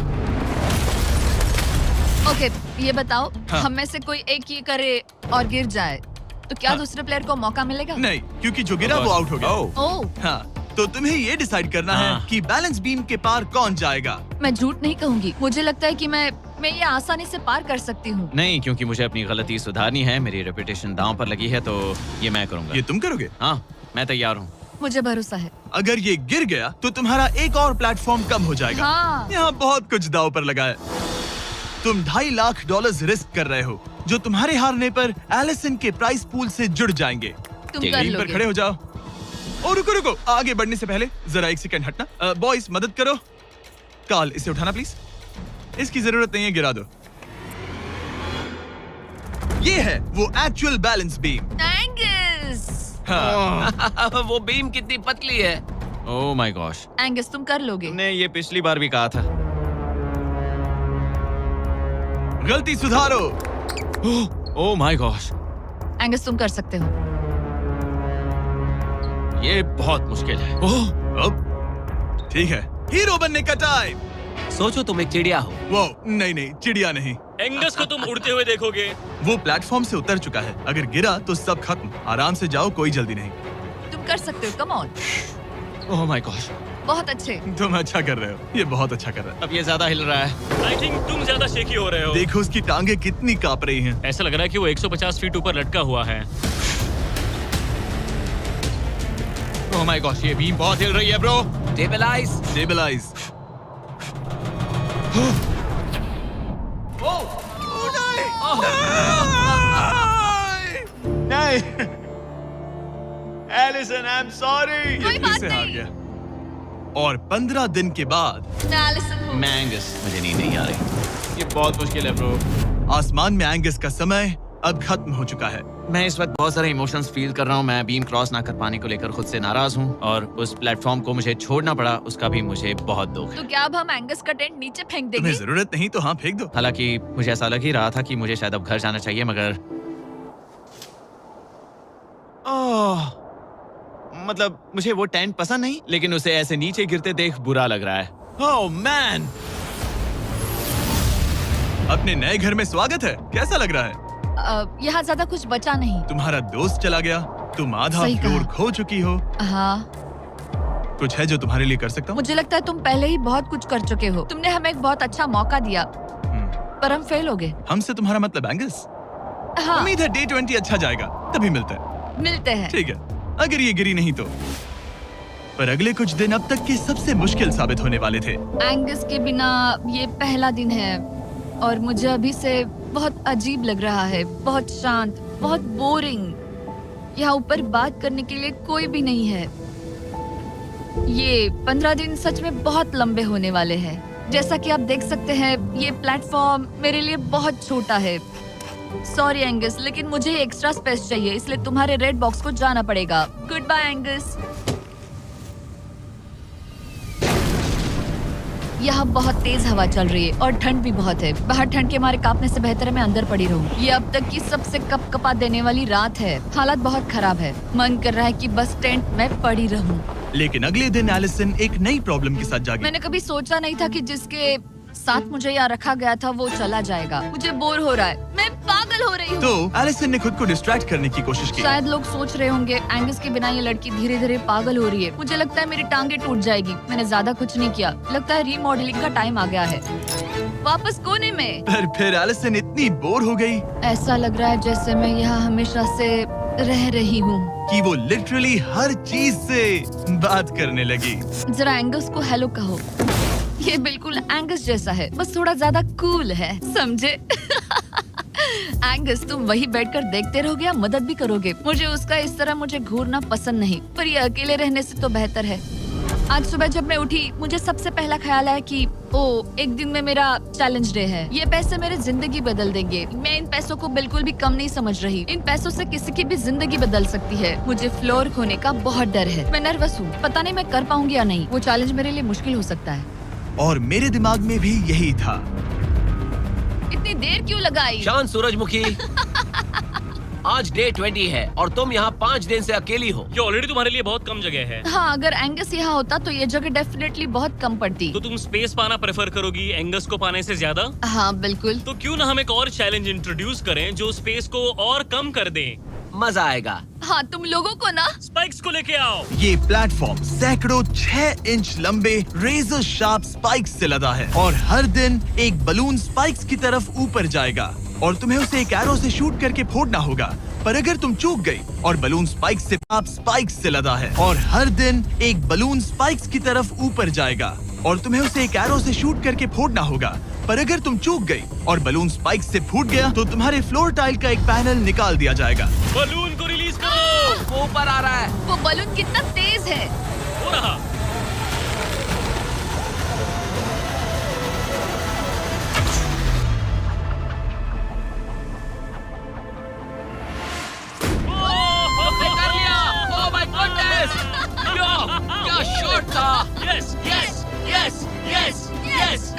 ओके, ये बताओ, हाँ। हम में से कोई एक ये करे और गिर जाए तो क्या हाँ। दूसरे प्लेयर को मौका मिलेगा? नहीं, क्योंकि जो गिरा वो आउट हो गया। ओह, हाँ, तो तुम्हें ये डिसाइड करना है हाँ। कि बैलेंस बीम के पार कौन जाएगा। मैं झूठ नहीं कहूंगी, मुझे लगता है कि मैं ये आसानी से पार कर सकती हूँ। नहीं, क्योंकि मुझे अपनी गलती सुधारनी है। मेरी रेपुटेशन दांव पर लगी है, तो ये मैं करूंगा। ये तुम करोगे? हाँ, मैं तैयार हूँ। मुझे भरोसा है। अगर ये गिर गया तो तुम्हारा एक और प्लेटफॉर्म कम हो जाएगा। हाँ। यहाँ बहुत कुछ दांव पर लगा है। तुम $2.5 लाख रिस्क कर रहे हो, जो तुम्हारे हारने पर एलिसन के प्राइस पूल से जुड़ जाएंगे। तुम ठीक कर है, टीम पर लोगे। खड़े हो जाओ। और रुको, आगे बढ़ने से पहले जरा 1 सेकंड हटना। बॉयज मदद करो। कार्ल, इसे उठाना प्लीज। इसकी जरूरत नहीं है, गिरा दो। ये है वो एक्चुअल बैलेंस बीम। एंगस, हाँ। वो बीम कितनी पतली है। ओह माय गॉश, एंगस तुम कर लोगे। तुमने ये पिछली बार भी कहा था। गलती सुधारो। ओह माय गॉश, एंगस तुम कर सकते हो। ये बहुत मुश्किल है। अब ठीक है, हीरो बनने का टाइम। सोचो तुम एक चिड़िया हो। वो नहीं, चिड़िया नहीं। एंगस को तुम उड़ते हुए देखोगे। वो प्लेटफॉर्म से उतर चुका है। अगर गिरा तो सब खत्म। आराम से जाओ, कोई जल्दी नहीं। तुम कर सकते हो, come on. Oh my gosh, बहुत अच्छे। तुम अच्छा कर रहे हो। ये बहुत अच्छा कर रहा है। अब ये ज्यादा हिल रहा है। आई थिंक तुम ज्यादा शेकी हो रहे हो। देखो उसकी टांगे कितनी कांप रही हैं। ऐसा लग रहा है कि वो 150 फीट ऊपर लटका हुआ है। ओह माय गॉश, ये बीम बहुत हिल रही है ब्रो। स्टेबलाइज। स्टेबलाइज। नहीं एलिसन, आई एम सॉरी। कोई बात से हार नहीं। गया। और 15 दिन के बाद मैं एलिसन हूँ। मैं एंगस, मुझे नींद नहीं आ रही। ये बहुत मुश्किल है ब्रो। आसमान में एंगस का समय अब खत्म हो चुका है। मैं इस वक्त बहुत सारे इमोशंस फील कर रहा हूँ। मैं बीम क्रॉस ना कर पाने को लेकर खुद से नाराज हूँ और उस प्लेटफॉर्म को मुझे छोड़ना पड़ा, उसका भी मुझे बहुत दुख है। तो क्या अब हम एंगस का टेंट नीचे फेंक देंगे? तुम्हें जरूरत नहीं तो हाँ फेंक दो। हालांकि मुझे ऐसा लग ही रहा था कि मुझे शायद अब घर जाना चाहिए, मगर मतलब मुझे वो टेंट पसंद नहीं, लेकिन उसे ऐसे नीचे गिरते देख बुरा लग रहा है। Oh man! अपने नए घर में स्वागत है। कैसा लग रहा है? यहाँ ज्यादा कुछ बचा नहीं। तुम्हारा दोस्त चला गया, तुम आधा सही कहा। फ्लोर खो चुकी हो। हाँ, कुछ है जो तुम्हारे लिए कर सकता हूँ? मुझे लगता है तुम पहले ही बहुत कुछ कर चुके हो। तुमने हमें एक बहुत अच्छा मौका दिया, पर हम फेल हो गए। हमसे तुम्हारा मतलब एंगस? हाँ, उम्मीद है डे 20 अच्छा जाएगा, तभी मिलते हैं। मिलते हैं। ठीक है, अगर ये गिरी नहीं तो। पर अगले कुछ दिन अब तक के सबसे मुश्किल साबित होने वाले थे। एंगस के बिना ये पहला दिन है और मुझे अभी से बहुत अजीब लग रहा है, बहुत शांत, बहुत बोरिंग। यहाँ ऊपर बात करने के लिए कोई भी नहीं है। ये 15 दिन सच में बहुत लंबे होने वाले हैं। जैसा कि आप देख सकते हैं, ये प्लेटफॉर्म मेरे लिए बहुत छोटा है। सॉरी एंगस, लेकिन मुझे एक्स्ट्रा स्पेस चाहिए, इसलिए तुम्हारे रेड बॉक्स को जाना पड़ेगा। Good bye Angus. यहाँ बहुत तेज हवा चल रही है और ठंड भी बहुत है। बाहर ठंड के मारे कांपने से बेहतर है मैं अंदर पड़ी रहूं। ये अब तक की सबसे कपकपा देने वाली रात है। हालात बहुत खराब है। मन कर रहा है कि बस टेंट में पड़ी रहूं। लेकिन अगले दिन एलिसन एक नई प्रॉब्लम के साथ जागी। मैंने कभी सोचा नहीं था कि जिसके साथ मुझे यहाँ रखा गया था वो चला जाएगा। मुझे बोर हो रहा है, मैं पागल हो रही हूँ। तो एलिसन ने खुद को डिस्ट्रैक्ट करने की कोशिश की। शायद लोग सोच रहे होंगे एंगस के बिना ये लड़की धीरे धीरे पागल हो रही है। मुझे लगता है मेरी टांगे टूट जाएगी। मैंने ज्यादा कुछ नहीं किया। लगता है रीमॉडलिंग का टाइम आ गया है। वापस कोने में। पर फिर एलिसन इतनी बोर हो गई ऐसा लग रहा है जैसे मैं यहाँ हमेशा से रह रही हूँ। कि वो लिटरली हर चीज से बात करने लगी। जरा एंगस को हेलो कहो। ये बिल्कुल एंगस जैसा है, बस थोड़ा ज्यादा कूल है, समझे? एंगस, तुम वही बैठकर देखते रहोगे या मदद भी करोगे? मुझे उसका इस तरह मुझे घूरना पसंद नहीं, पर ये अकेले रहने से तो बेहतर है। आज सुबह जब मैं उठी, मुझे सबसे पहला ख्याल आया कि एक दिन में मेरा चैलेंज डे है। ये पैसे मेरी जिंदगी बदल देंगे। मैं इन पैसों को बिल्कुल भी कम नहीं समझ रही। इन पैसों से किसी की भी जिंदगी बदल सकती है। मुझे फ्लोर खोने का बहुत डर है। मैं नर्वस हूँ, पता नहीं मैं कर पाऊंगी या नहीं। वो चैलेंज मेरे लिए मुश्किल हो सकता है। और मेरे दिमाग में भी यही था। इतनी देर क्यों लगाई? शांत सूरजमुखी। आज डे 20 है और तुम यहाँ 5 दिन से अकेली हो। ये ऑलरेडी तुम्हारे लिए बहुत कम जगह है। हाँ, अगर एंगस यहाँ होता तो ये जगह डेफिनेटली बहुत कम पड़ती। तो तुम स्पेस पाना प्रेफर करोगी एंगस को पाने से ज्यादा? हाँ बिल्कुल। तो क्यों ना हम एक और चैलेंज इंट्रोड्यूस करें जो स्पेस को और कम कर दे। मजा आएगा। हाँ, तुम लोगों को ना स्पाइक्स को लेके आओ। ये प्लेटफॉर्म सैकड़ों 6 इंच लंबे रेजर शार्प स्पाइक्स से लदा है और हर दिन एक बलून स्पाइक्स की तरफ ऊपर जाएगा और तुम्हें उसे एक एरो से शूट करके फोड़ना होगा। पर अगर तुम चूक गई और बलून स्पाइक्स से लदा है और हर दिन एक बलून स्पाइक्स की तरफ ऊपर जाएगा और तुम्हें उसे एक एरो से शूट करके फोड़ना होगा। पर अगर तुम चूक गई और बलून स्पाइक्स से फूट गया तो तुम्हारे फ्लोर टाइल का एक पैनल निकाल दिया जाएगा। बलून को रिलीज करो। वो ऊपर आ रहा है। वो बलून कितना तेज है। हो रहा। उसने कर लिया। Oh my goodness. क्या शॉट था। Yes yes yes yes yes.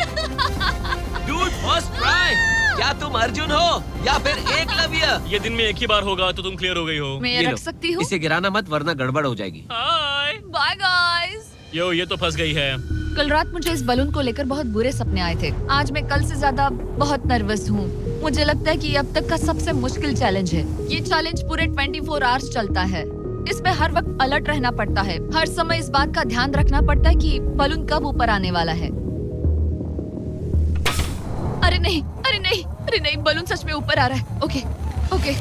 Dude, first try. क्या तुम अर्जुन हो या फिर एकलव्य? ये दिन में एक ही बार होगा तो तुम क्लियर हो गई हो। मैं ये ये लो। रख सकती हूँ? इसे गिराना मत वरना गड़बड़ हो जाएगी। हाय। Bye guys. यो, ये तो फंस गई है। कल रात मुझे इस बलून को लेकर बहुत बुरे सपने आए थे। आज मैं कल से ज्यादा बहुत नर्वस हूँ। मुझे लगता है कि ये अब तक का सबसे मुश्किल चैलेंज है। ये चैलेंज पूरे 24 आवर्स चलता है। इसमें हर वक्त अलर्ट रहना पड़ता है। हर समय इस बात का ध्यान रखना पड़ता है कि बलून कब ऊपर आने वाला है। अरे नहीं, अरे नहीं, अरे नहीं, बलून सच में ऊपर आ रहा है। Okay, okay.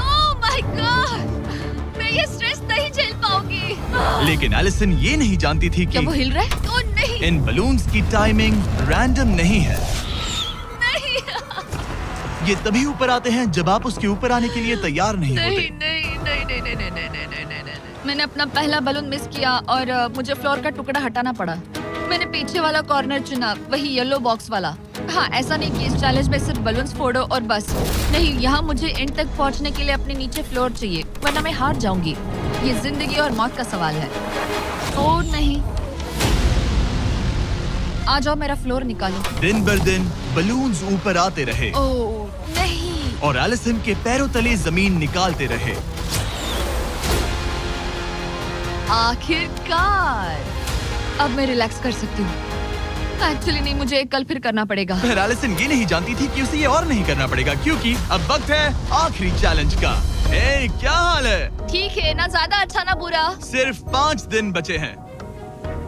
Oh my God, मैं ये स्ट्रेस नहीं झेल पाऊंगी। लेकिन एलिसन ये नहीं जानती थी क्या वो कि हिल रहा है? ओ नहीं, इन बलून्स की टाइमिंग रैंडम नहीं है। नहीं, ये तभी ऊपर आते हैं जब आप उसके ऊपर आने के लिए तैयार नहीं नहीं, होते। नहीं, नहीं, नहीं, नहीं, नहीं, नहीं, नहीं, नहीं, नहीं, नहीं। मैंने अपना पहला बलून मिस किया और मुझे फ्लोर का टुकड़ा हटाना पड़ा। मैंने पीछे वाला कॉर्नर चुना, वही येलो बॉक्स वाला। हाँ, ऐसा नहीं कि इस चैलेंज में सिर्फ बलून्स फोड़ो और बस। नहीं, यहाँ मुझे एंड तक पहुँचने के लिए अपने नीचे फ्लोर चाहिए, वरना मैं हार जाऊंगी। ये जिंदगी और मौत का सवाल है। ओ नहीं, आ जाओ, मेरा फ्लोर निकालो। दिन बर दिन बलून्स ऊपर आते रहे ओ नहीं, और एलिसन के पैरों तले जमीन निकालते रहे। आखिरकार अब मैं रिलैक्स कर सकती हूँ। एक्चुअली नहीं, मुझे कल फिर करना पड़ेगा। पर एलिसन ये नहीं जानती थी कि उसे ये और नहीं करना पड़ेगा, क्योंकि अब वक्त है आखिरी चैलेंज का। ए, क्या हाल है? ठीक है, ना ज्यादा अच्छा ना बुरा। सिर्फ 5 दिन बचे हैं।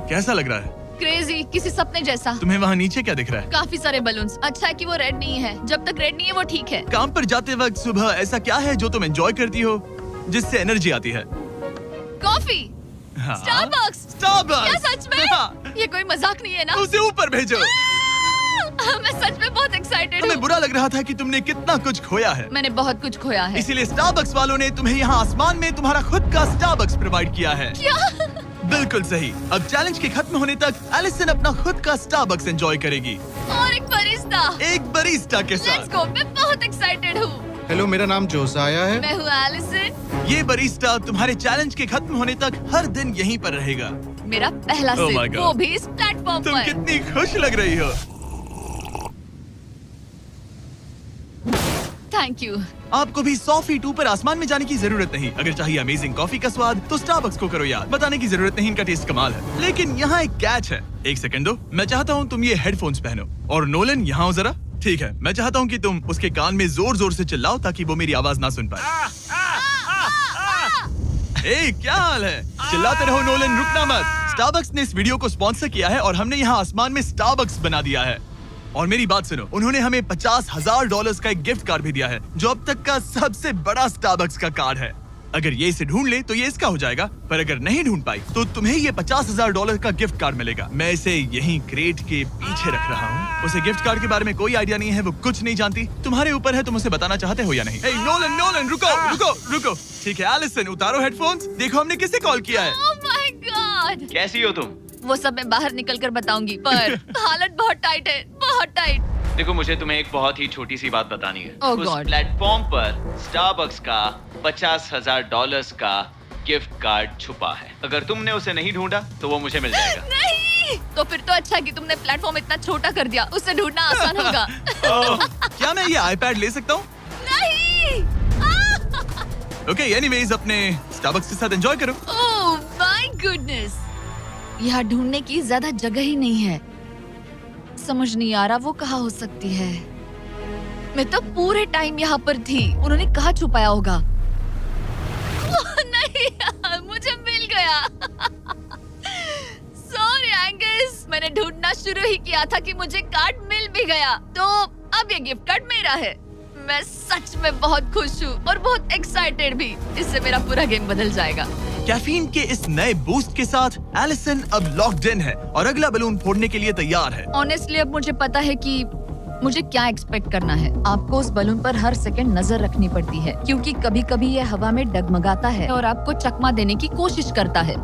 कैसा लग रहा है? क्रेजी, किसी सपने जैसा। तुम्हें वहाँ नीचे क्या दिख रहा है? काफी सारे बलून्स। अच्छा है कि वो रेड नहीं है। जब तक रेड नहीं है वो ठीक है। काम पर जाते वक्त सुबह ऐसा क्या है जो तुम एंजॉय करती हो, जिससे एनर्जी आती है? कॉफी, हाँ? स्टारबक्स। स्टारबक्स। क्या सच में? हाँ। ये कोई मजाक नहीं है ना? उसे ऊपर भेजो। मैं सच में बहुत एक्साइटेड हमें हूँ। बुरा लग रहा था कि तुमने कितना कुछ खोया है, मैंने बहुत कुछ खोया है। इसीलिए स्टारबक्स वालों ने तुम्हें यहाँ आसमान में तुम्हारा खुद का स्टारबक्स प्रोवाइड किया है। क्या? बिल्कुल सही। अब चैलेंज के खत्म होने तक एलिसन अपना खुद का स्टारबक्स एंजॉय करेगी, और एक बरिस्ता। एक बरिस्टा के लेट्स साथ। गो, मैं बहुत एक्साइटेड हूँ। हेलो, मेरा नाम जोसाया है। मैं हूँ एलिसन। ये बरिस्टा तुम्हारे चैलेंज के खत्म होने तक हर दिन यहीं पर रहेगा। मेरा पहला Oh my सिप, God. वो भी इस प्लेटफॉर्म तुम पर। कितनी खुश लग रही हो। Thank you. आपको भी 100 फीट ऊपर आसमान में जाने की जरूरत नहीं। अगर चाहिए अमेजिंग कॉफी का स्वाद तो स्टारबक्स को करो याद। बताने की जरूरत नहीं, इनका टेस्ट कमाल है। लेकिन यहाँ एक कैच है। एक सेकंड दो, मैं चाहता हूँ तुम ये हेडफोन्स पहनो। और नोलन, यहाँ आओ जरा। ठीक है, मैं चाहता हूँ कि तुम उसके कान में जोर जोर से चिल्लाओ ताकि वो मेरी आवाज ना सुन पाए। ए, क्या हाल है? चिल्लाते रहो नोलन, रुकना मत। स्टारबक्स ने इस वीडियो को स्पॉन्सर किया है और हमने यहाँ आसमान में स्टारबक्स बना दिया है। और मेरी बात सुनो, उन्होंने हमें $50,000 का एक गिफ्ट कार्ड भी दिया है, जो अब तक का सबसे बड़ा स्टारबक्स का कार्ड है। अगर ये इसे ढूंढ ले तो ये इसका हो जाएगा, पर अगर नहीं ढूंढ पाई तो तुम्हें ये $50,000 का गिफ्ट कार्ड मिलेगा। मैं इसे यहीं क्रेट के पीछे रख रहा हूँ। उसे गिफ्ट कार्ड के बारे में कोई आइडिया नहीं है, वो कुछ नहीं जानती। तुम्हारे ऊपर है, तुम उसे बताना चाहते हो या नहीं। ए, नोलन, नोलन, रुको, रुको, रुको। ठीक है एलिसन, उतारो हेडफोन्स। देखो हमने किसे कॉल किया है। Oh my God. कैसी हो तुम? वो सब मैं बाहर निकल कर बताऊंगी, पर हालत बहुत टाइट है, बहुत टाइट। देखो, मुझे तुम्हें एक बहुत ही छोटी सी बात बतानी है। Oh उस God. प्लेटफॉर्म पर स्टारबक्स का $50,000 का गिफ्ट कार्ड छुपा है। अगर तुमने उसे नहीं ढूंढा तो वो मुझे मिल जाएगा। नहीं, तो फिर तो अच्छा कि तुमने प्लेटफॉर्म इतना छोटा कर दिया, उससे ढूंढना आसान होगा। क्या मैं ये आईपैड ले सकता हूँ? नहीं। ओके, एनीवेज अपने स्टारबक्स के साथ एंजॉय करो। ओह माय गुडनेस, यहाँ ढूंढने की ज्यादा जगह ही नहीं है। समझ नहीं आ रहा वो कहाँ हो सकती है। मैं तो पूरे टाइम यहाँ पर थी, उन्होंने कहाँ छुपाया होगा। ओह, नहीं, मुझे मिल गया। सॉरी एंगस, मैंने ढूंढना शुरू ही किया था कि मुझे कार्ड मिल भी गया, तो अब ये गिफ्ट कार्ड मेरा है। मैं सच में बहुत खुश हूँ और बहुत एक्साइटेड भी। इससे मेरा पूरा गेम बदल जाएगा। कैफीन के इस नए बूस्ट के साथ एलिसन अब लॉक्ड इन है और अगला बलून फोड़ने के लिए तैयार है। ऑनेस्टली अब मुझे पता है कि मुझे क्या एक्सपेक्ट करना है। आपको उस बलून पर हर सेकंड नजर रखनी पड़ती है, क्योंकि कभी-कभी ये हवा में डगमगाता है और आपको चकमा देने की कोशिश करता है।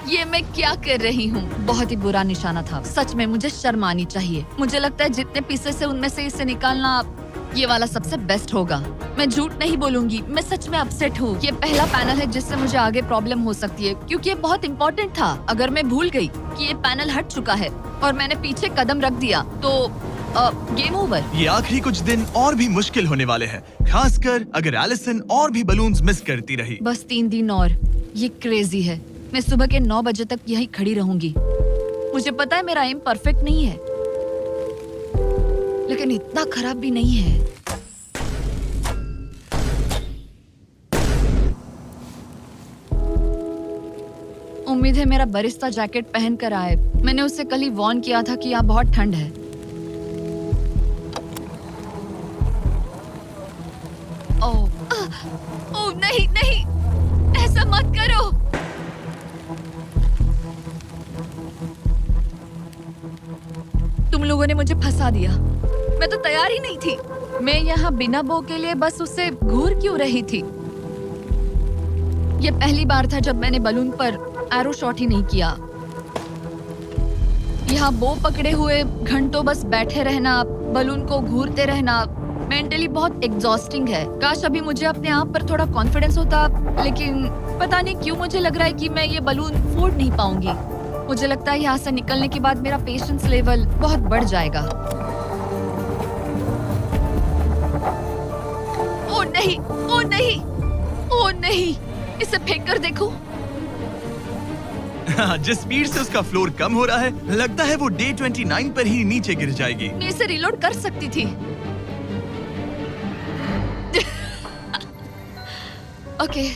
ये मैं क्या कर रही हूँ? बहुत ही बुरा निशाना था। सच में मुझे शर्म आनी चाहिए। मुझे लगता है जितने पीसेस है उनमें से इसे निकालना ये वाला सबसे बेस्ट होगा। मैं झूठ नहीं बोलूंगी, मैं सच में अपसेट हूँ। ये पहला पैनल है जिससे मुझे आगे प्रॉब्लम हो सकती है, क्योंकि ये बहुत इम्पोर्टेंट था। अगर मैं भूल गई कि ये पैनल हट चुका है और मैंने पीछे कदम रख दिया तो गेम ओवर। ये आखिरी कुछ दिन और भी मुश्किल होने वाले हैं, खासकर अगर एलिसन और भी बलून्स मिस करती रही। बस 3 दिन और। ये क्रेजी है। मैं सुबह के 9 बजे तक यहीं खड़ी रहूंगी। मुझे पता है मेरा एम परफेक्ट नहीं है, लेकिन इतना खराब भी नहीं है। उम्मीद है मेरा बरिस्ता जैकेट पहन कर आए। मैंने उससे कल ही वार्न किया था कि यहाँ बहुत ठंड है। मत करो। तुम लोगों ने मुझे फंसा दिया। मैं तो तैयार ही नहीं थी। मैं यहाँ बिना बो के लिए बस उससे घूर क्यों रही थी? ये पहली बार था जब मैंने बलून पर एरो शॉट ही नहीं किया। यहाँ बो पकड़े हुए घंटों बस बैठे रहना, बलून को घूरते रहना मेंटली बहुत एग्जॉस्टिंग है। काश अभी मुझे अपने आप पर थोड़ा कॉन्फिडेंस होता, लेकिन पता नहीं क्यों मुझे लग रहा है कि मैं ये बलून फोड़ नहीं पाऊंगी। मुझे लगता है यहाँ से निकलने के बाद मेरा पेशेंस लेवल बहुत बढ़ जाएगा। ओ नहीं, ओ नहीं, ओ नहीं, इसे फेंक कर देखो। जिस स्पीड से उसका फ्लोर कम हो रहा है, लगता है वो डे 29 पर ही नीचे गिर जाएगी। मैं इसे रिलोड कर सकती थी। ओके,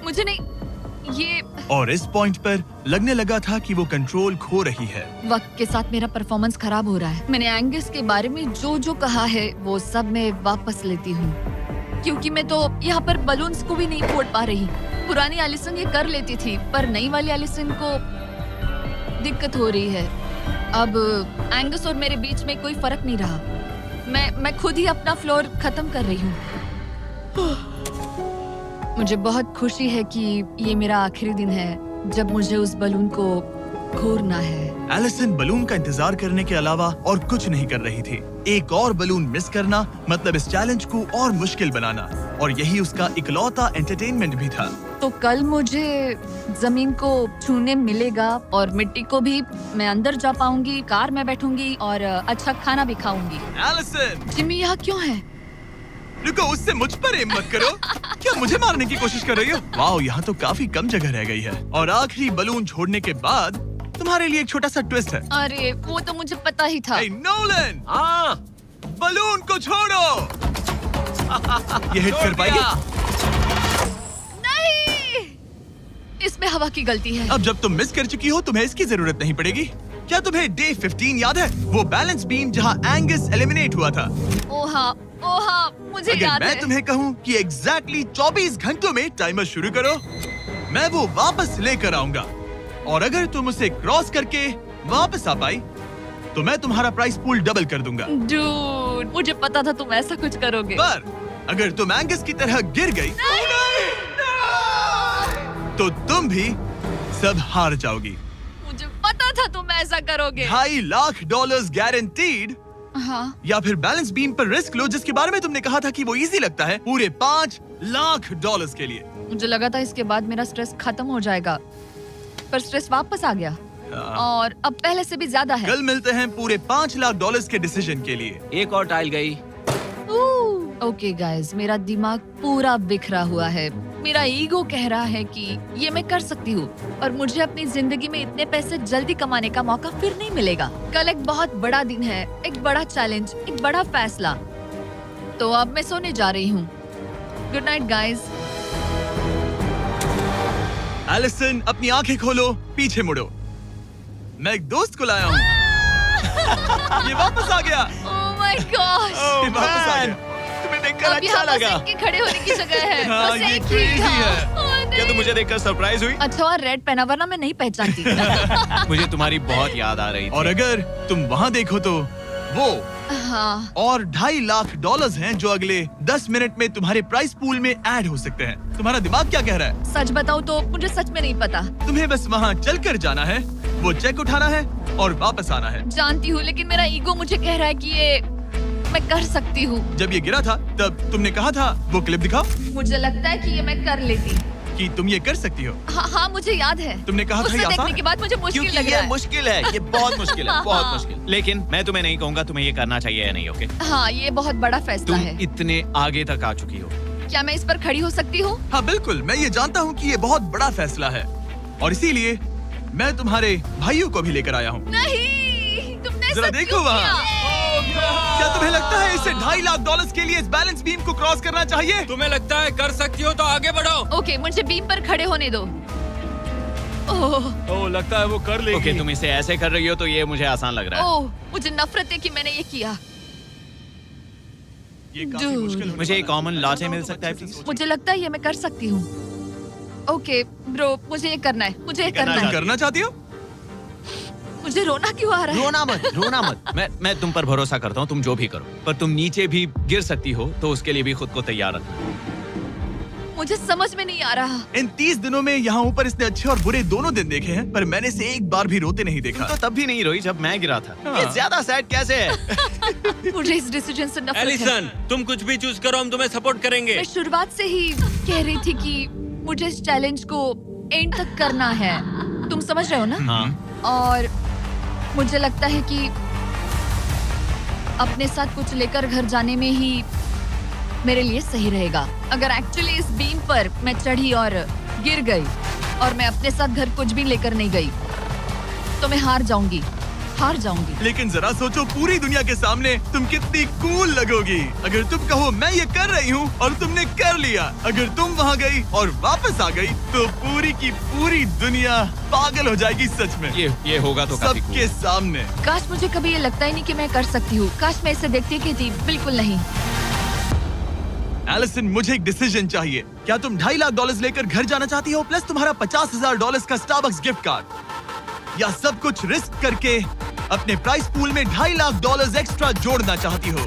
मुझे नहीं ये। और इस पॉइंट पर लगने लगा था कि वो कंट्रोल खो रही है। वक्त के साथ मेरा परफॉर्मेंस खराब हो रहा है। मैंने एंगस के बारे में जो जो कहा है वो सब मैं वापस लेती हूँ, क्योंकि मैं तो यहाँ पर बलून्स को भी नहीं फोड़ पा रही। पुरानी एलिसन ये कर लेती थी, पर नई वाली एलिसन को दिक्कत हो रही है। अब एंगस और मेरे बीच में कोई फर्क नहीं रहा। मैं खुद ही अपना फ्लोर खत्म कर रही हूँ। मुझे बहुत खुशी है कि ये मेरा आखिरी दिन है जब मुझे उस बलून को घूरना है। एलिसन बलून का इंतजार करने के अलावा और कुछ नहीं कर रही थी। एक और बलून मिस करना मतलब इस चैलेंज को और मुश्किल बनाना, और यही उसका इकलौता एंटरटेनमेंट भी था। तो कल मुझे जमीन को छूने मिलेगा और मिट्टी को भी। मैं अंदर जा पाऊंगी, कार में बैठूंगी और अच्छा खाना भी खाऊंगी। एलिसन, जिमी यहाँ क्यों है? रुको, उससे मुझ पर एम मत करो। क्या मुझे मारने की कोशिश कर रही हो? वाओ, यहाँ तो काफी कम जगह रह गई है। और आखिरी बलून छोड़ने के बाद तुम्हारे लिए एक छोटा सा ट्विस्ट है। अरे वो तो मुझे पता ही था। हे नोलन, हाँ, बलून को छोड़ो। ये हिट कर पाएगी? नहीं, इसमें हवा की गलती है। अब जब तुम मिस कर चुकी हो, तुम्हें इसकी जरूरत नहीं पड़ेगी। क्या तुम्हें डे 15 याद है? वो बैलेंस बीम जहाँ एंगस एलिमिनेट हुआ था। ओह हाँ, मुझे अगर याद मैं है। तुम्हें कहूँ कि एग्जैक्टली 24 घंटों में टाइमर शुरू करो, मैं वो वापस लेकर आऊंगा। और अगर तुम उसे क्रॉस करके वापस आ पाई, तो मैं तुम्हारा प्राइस पूल डबल कर दूंगा। डूड, मुझे पता था तुम ऐसा कुछ करोगे। पर अगर तुम एंगस की तरह गिर गई, तो तुम भी सब हार जाओगी। मुझे पता था तुम ऐसा करोगे। $2.5 लाख गारंटीड। हाँ, या फिर बैलेंस बीम पर रिस्क लो, जिसके बारे में तुमने कहा था कि वो इजी लगता है, पूरे $5 लाख के लिए। मुझे लगा था इसके बाद मेरा स्ट्रेस खत्म हो जाएगा, पर स्ट्रेस वापस आ गया और अब पहले से भी ज्यादा है। कल मिलते हैं पूरे $5 लाख के डिसीजन के लिए। एक और टाइल गई। ओके गाइस, मेरा दिमाग पूरा बिखरा हुआ है। मेरा ईगो कह रहा है कि ये मैं कर सकती हूँ और मुझे अपनी जिंदगी में इतने पैसे जल्दी कमाने का मौका फिर नहीं मिलेगा। कल एक बहुत बड़ा दिन है, एक बड़ा चैलेंज, एक बड़ा फैसला। तो अब मैं सोने जा रही हूँ। Good night guys. एलिसन, अपनी आंखें खोलो, पीछे मुड़ो। मैं एक दोस्त को लाया हूँ। ये वापस आ गया। ओह माय गॉश। ये वापस आ गया। तुम्हें देखकर अब अच्छा यहाँ बस लगा। एक के खड़े होने की जगह है। हाँ, बस ये एक ही crazy था। है। ओह, क्या नहीं। तुम मुझे देखकर सरप्राइज हुई? अच्छा और रेड पहना, वरना मैं नहीं पहचानती। मुझे तुम्हारी बहुत याद आ रही थी। और अगर तुम वहाँ देखो तो वो हाँ, और $2.5 लाख हैं जो अगले 10 मिनट में तुम्हारे प्राइस पूल में ऐड हो सकते हैं। तुम्हारा दिमाग क्या कह रहा है? सच बताऊँ तो मुझे सच में नहीं पता। तुम्हें बस वहाँ चलकर जाना है, वो चेक उठाना है और वापस आना है। जानती हूँ, लेकिन मेरा ईगो मुझे कह रहा है कि ये मैं कर सकती हूँ। जब ये गिरा था तब तुमने कहा था, वो क्लिप दिखाओ, मुझे लगता है कि ये मैं कर लेती। कि तुम ये कर सकती हो। हाँ, मुझे याद है। तुमने कहा था उसे ये आसान देखने है। के बाद मुझे मुश्किल क्योंकि लग ये रहा है। मुश्किल है, ये बहुत मुश्किल है, बहुत मुश्किल। लेकिन मैं तुम्हें नहीं कहूंगा तुम्हें ये करना चाहिए या नहीं, ओके? हाँ, ये बहुत बड़ा फैसला तुम है। इतने आगे तक आ चुकी हो। क्या मैं इस पर खड़ी हो सकती हूँ? हाँ बिल्कुल, मैं ये जानता हूँ कि ये बहुत बड़ा फैसला है और इसीलिए मैं तुम्हारे भाइयों को भी लेकर आया हूँ। नहीं, तुमने जरा ऐसा देखो क्यों वहाँ। किया? क्या तुम्हें लगता है इसे $2.5 लाख के लिए इस बैलेंस बीम को क्रॉस करना चाहिए? तुम्हें लगता है कर सकती हो तो आगे बढ़ो। ओके, मुझे बीम पर खड़े होने दो। ओह, ओह, लगता है वो कर लेगी। ओके, तुम इसे ऐसे कर रही हो तो ये मुझे आसान लग रहा है। ओह, मुझे नफरत है कि मैंने ये किया। ये काफी Dude. मुश्किल होने मुझे एक वाला है। कॉमन लॉटे मैं मिल चाहता हूँ सकता है तुम अच्छे से प्लीज? सोचो। मुझे लगता है ये मैं कर सकती हूँ। ओके ब्रो, मुझे ये करना है, मुझे ये करना करना है। तुम करना चाहती हो? मुझे रोना क्यों आ रहा है? रोना मत। मैं तुम पर भरोसा करता हूँ, तुम जो भी करो, पर तुम नीचे भी गिर सकती हो, तो उसके लिए भी खुद को तैयार रखना। मुझे समझ में नहीं आ रहा। इन 30 दिनों में यहाँ ऊपर इसने अच्छे और बुरे दोनों दिन देखे हैं, पर मैंने इसे एक बार भी रोते नहीं देखा। तो तब भी नहीं रोई जब मैं गिरा था। हाँ। ये ज्यादा सैड कैसे है? मुझे इस डिसीजन से नफरत है। एलिसन, तुम कुछ भी चूज करो, हम तुम्हें सपोर्ट करेंगे। मैं शुरुआत से ही कह रही थी कि मुझे इस चैलेंज को एंड तक करना है। तुम समझ रहे हो ना? हाँ। और मुझे लगता है कि अपने साथ कुछ लेकर घर जाने में ही मेरे लिए सही रहेगा। अगर एक्चुअली इस बीम पर मैं चढ़ी और गिर गई और मैं अपने साथ घर कुछ भी लेकर नहीं गई, तो मैं हार जाऊंगी। लेकिन जरा सोचो, पूरी दुनिया के सामने तुम कितनी कूल लगोगी अगर तुम कहो मैं ये कर रही हूँ और तुमने कर लिया। अगर तुम वहाँ गई और वापस आ गई तो पूरी की पूरी दुनिया पागल हो जाएगी सच में। ये होगा तो काफी सबके सामने। काश मुझे कभी ये लगता ही नहीं कि मैं कर सकती हूँ। काश मैं इसे देखती की थी। बिल्कुल नहीं। एलिसन, मुझे एक डिसीजन चाहिए। क्या तुम $2.5 लाख लेकर घर जाना चाहती हो प्लस तुम्हारा $50,000 का स्टारबक्स गिफ्ट कार्ड, या सब कुछ रिस्क करके अपने प्राइस पूल में $2.5 लाख एक्स्ट्रा जोड़ना चाहती हो?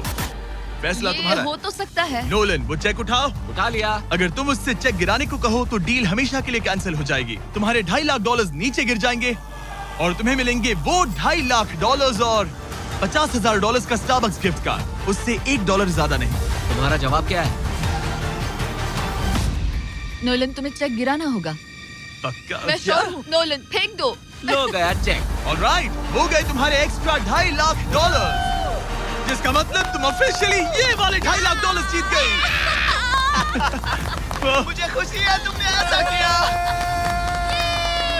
फैसला ये तुम्हारा हो तो सकता है। नोलन, वो चेक उठाओ। उठा लिया। अगर तुम उससे चेक गिराने को कहो तो डील हमेशा के लिए कैंसिल हो जाएगी। तुम्हारे $2.5 लाख नीचे गिर जाएंगे और तुम्हें मिलेंगे वो $2.5 लाख और $50,000 का स्टारबक्स गिफ्ट कार्ड। उससे $1 ज्यादा नहीं। तुम्हारा जवाब क्या है? नोलन, तुम्हें चेक गिराना होगा। पक्का? मैं श्योर हूँ। नोलन, फेंक दो। लो गया चेक। ऑलराइट, हो गए तुम्हारे एक्स्ट्रा $2.5 लाख, जिसका मतलब तुम ऑफिशियली ये वाले $2.5 लाख जीत गई। मुझे खुशी है तुमने ऐसा किया।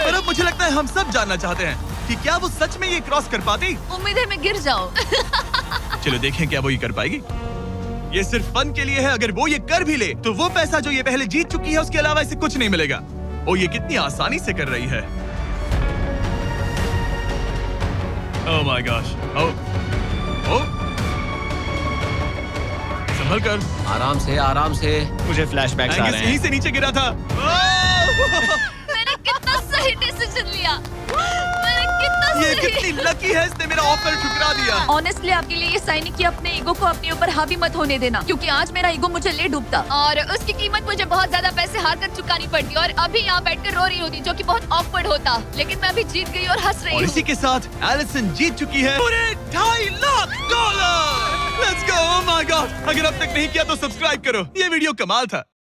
पर अब मुझे लगता है हम सब जानना चाहते हैं कि क्या वो सच में ये क्रॉस कर पाती। उम्मीद है मैं गिर जाऊं। चलो देखें क्या वो ये कर पाएगी। ये सिर्फ फन के लिए है। अगर वो ये कर भी ले तो वो पैसा जो ये पहले जीत चुकी है उसके अलावा इसे कुछ नहीं मिलेगा। ओ, ये कितनी आसानी से कर रही है। ओह माय गॉश। ओ संभल कर। आराम से। मुझे फ्लैशबैक्स आ एंगस रहे यहीं हैं। से नीचे गिरा था। मैंने कितना सही डिसीजन लिया। ये कितनी लकी है, इसने मेरा ऑफर ठुकरा दिया। ऑनेस्टली आपके लिए ये साइन कि अपने ईगो को अपने ऊपर हावी मत होने देना, क्योंकि आज मेरा ईगो मुझे ले डूबता और उसकी कीमत मुझे बहुत ज्यादा पैसे हार कर चुकानी पड़ती और अभी यहाँ बैठकर रो रही होती, जो कि बहुत ऑकवर्ड होता। लेकिन मैं अभी जीत गई और हंस रही और हूँ। इसी के साथ एलिसन जीत चुकी है पूरे $2.5 lakh. Let's go. Oh my God, अगर अब तक नहीं किया तो सब्सक्राइब करो। ये वीडियो कमाल था।